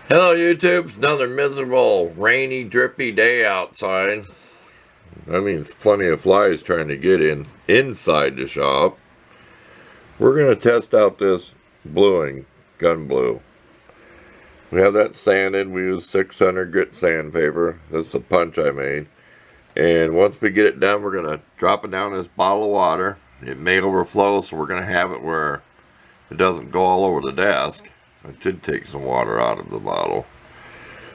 Hello YouTube, it's another miserable, rainy, drippy day outside. That means plenty of flies trying to get inside the shop. We're going to test out this bluing, gun blue. We have that sanded, we use 600 grit sandpaper. This is a punch I made. And once we get it done, we're going to drop it down in this bottle of water. It may overflow, so we're going to have it where it doesn't go all over the desk. I did take some water out of the bottle.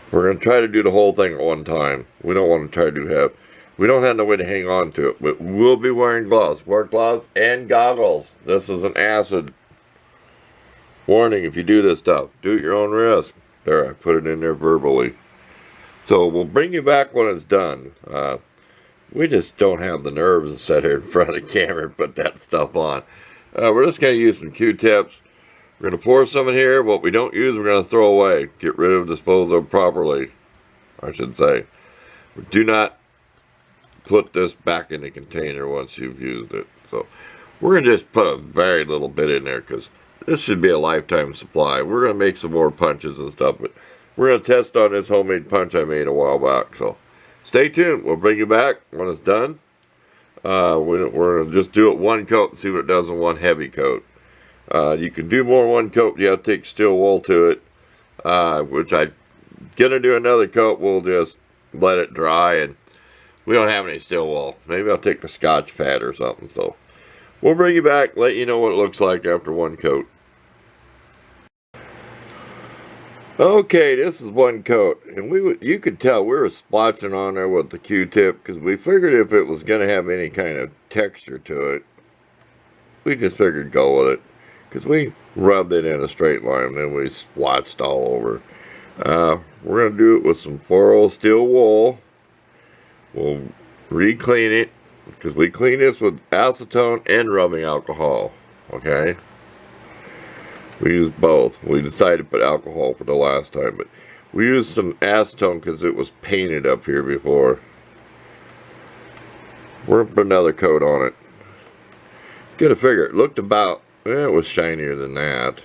We're going to try to do the whole thing at one time. We don't want to try to have... We don't have no way to hang on to it, but we'll be wearing gloves. Wear gloves and goggles. This is an acid warning if you do this stuff. Do at your own risk. There, I put it in there verbally. So we'll bring you back when it's done. We just don't have the nerves to sit here in front of the camera and put that stuff on. We're just going to use some Q-tips. We're going to pour some in here. What we don't use, we're going to throw away. Get rid of, dispose of properly, I should say. Do not put this back in the container once you've used it. So we're going to just put a very little bit in there because this should be a lifetime supply. We're going to make some more punches and stuff, but we're going to test on this homemade punch I made a while back. So stay tuned. We'll bring you back when it's done. We're going to just do it one coat and see what it does in one heavy coat. You can do more one coat. You have to take steel wool to it, which I'm going to do another coat. We'll just let it dry, and we don't have any steel wool. Maybe I'll take a Scotch pad or something. So we'll bring you back, let you know what it looks like after one coat. Okay, this is one coat, and you could tell we were splotching on there with the Q-tip because we figured if it was going to have any kind of texture to it, we just figured go with it. Because we rubbed it in a straight line and then we splotched all over. We're going to do it with some 4-0 steel wool. We'll re-clean it because we clean this with acetone and rubbing alcohol. Okay? We used both. We decided to put alcohol for the last time, but we used some acetone because it was painted up here before. We're going to put another coat on it. Get a figure. It looked about... Well, it was shinier than that.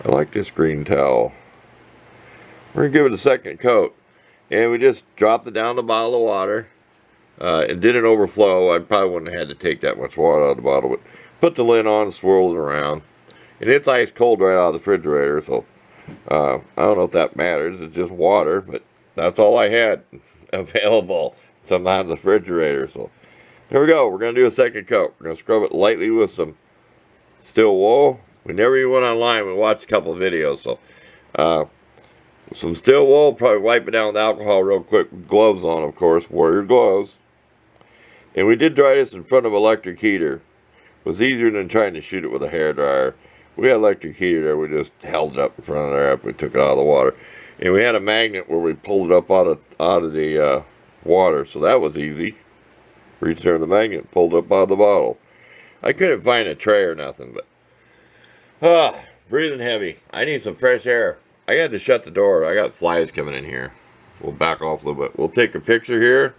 I like this green towel. We're going to give it a second coat. And we just dropped it down the bottle of water. It didn't overflow. I probably wouldn't have had to take that much water out of the bottle. But put the lid on and swirl it around. And it's ice cold right out of the refrigerator. So I don't know if that matters. It's just water. But that's all I had available. Somehow in the refrigerator. So there we go. We're going to do a second coat. We're going to scrub it lightly with some steel wool. We never even went online. We watched a couple of videos. So, some steel wool. Probably wipe it down with alcohol real quick. With gloves on, of course. Warrior gloves. And we did dry this in front of an electric heater. It was easier than trying to shoot it with a hairdryer. We had an electric heater there. We just held it up in front of there after we took it out of the water. And we had a magnet where we pulled it up out of the water. So that was easy. Reached there in the magnet, pulled up out of the bottle. I couldn't find a tray or nothing, but breathing heavy. I need some fresh air. I had to shut the door. I got flies coming in here. We'll back off a little bit. We'll take a picture here.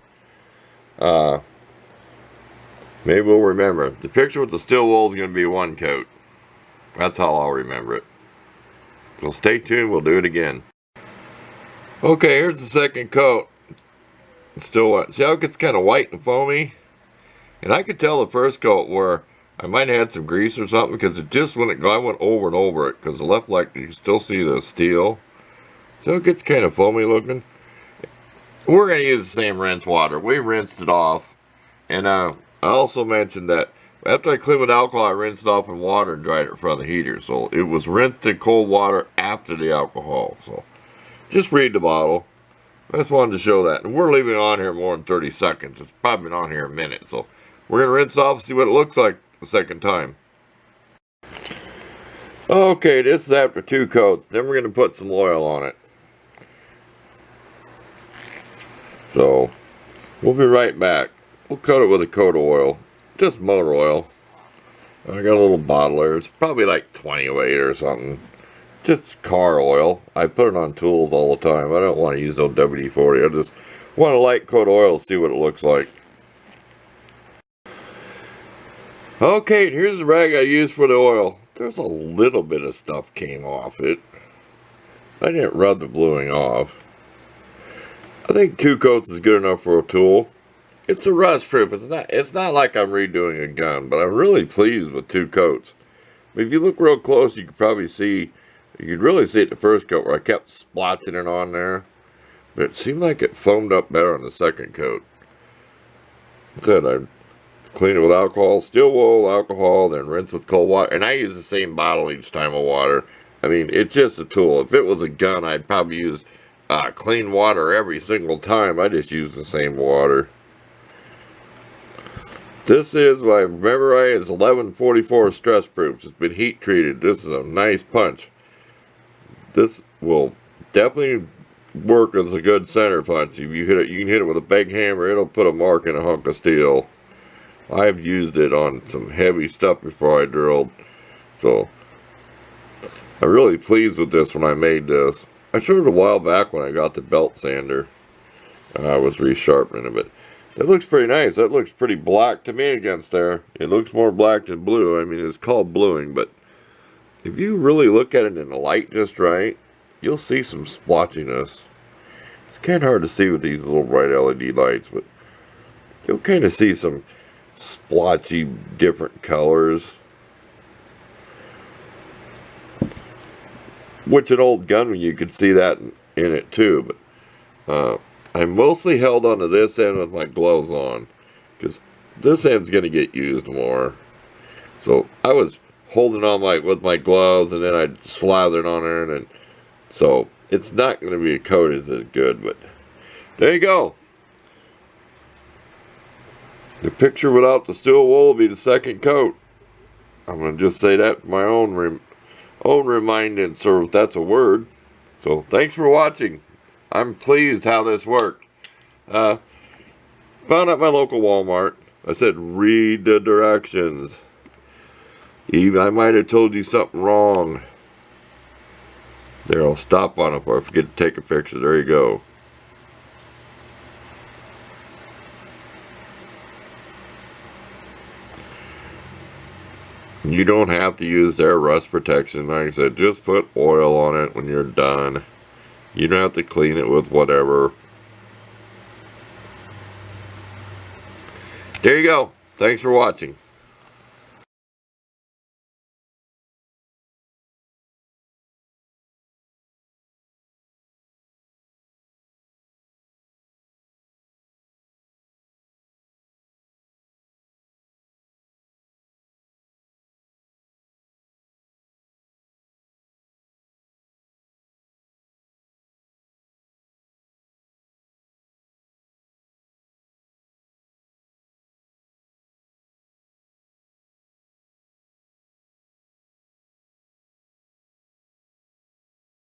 Maybe we'll remember. The picture with the steel wool is going to be one coat. That's how I'll remember it. So stay tuned. We'll do it again. Okay, here's the second coat. It's still wet. See how it gets kind of white and foamy? And I could tell the first coat where I might have had some grease or something because it just wouldn't go. I went over and over it because the left leg, you can still see the steel. So it gets kind of foamy looking. We're going to use the same rinse water. We rinsed it off. And I also mentioned that after I cleaned with alcohol, I rinsed it off in water and dried it in front of the heater. So it was rinsed in cold water after the alcohol. So just read the bottle. I just wanted to show that. And we're leaving it on here more than 30 seconds. It's probably been on here a minute. So we're going to rinse it off and see what it looks like the second time. Okay, this is after 2 coats. Then we're going to put some oil on it. So we'll be right back. We'll coat it with a coat of oil. Just motor oil. I got a little bottle there. It's probably like 20 weight or something. Just car oil. I put it on tools all the time. I don't want to use no WD-40. I just want a light coat of oil to see what it looks like. Okay, here's the rag I used for the oil. There's a little bit of stuff came off it. I didn't rub the bluing off. I think 2 coats is good enough for a tool. It's a rust proof. It's not like I'm redoing a gun, but I'm really pleased with 2 coats. If you look real close, you could probably see, you could really see it the first coat where I kept splotching it on there. But it seemed like it foamed up better on the second coat. Then I clean it with alcohol, steel wool, alcohol, then rinse with cold water. And I use the same bottle each time of water. I mean, it's just a tool. If it was a gun, I'd probably use clean water every single time. I just use the same water. This is my Memory is 1144 stress proof. It's been heat treated. This is a nice punch. This will definitely work as a good center punch. If you hit it, you can hit it with a big hammer. It'll put a mark in a hunk of steel. I've used it on some heavy stuff before I drilled. So I'm really pleased with this when I made this. I showed it a while back when I got the belt sander. I was resharpening it, but it looks pretty nice. That looks pretty black to me against there. It looks more black than blue. I mean, it's called bluing, but if you really look at it in the light just right, you'll see some splotchiness. It's kind of hard to see with these little bright LED lights, but you'll kind of see some splotchy different colors. Which an old gun, you could see that in it too, but I mostly held onto this end with my gloves on, because this end's going to get used more. So I was holding on with my gloves, and then I'd slather it on there, and so it's not going to be a coat as good, but there you go. The picture without the steel wool will be the second coat. I'm going to just say that for my own remindance, or if that's a word. So thanks for watching. I'm pleased how this worked. Found at my local Walmart. I said read the directions. Even I might have told you something wrong. There, I'll stop on it before I forget to take a picture. There you go. You don't have to use their rust protection. Like I said, just put oil on it when you're done. You don't have to clean it with whatever. There you go. Thanks for watching.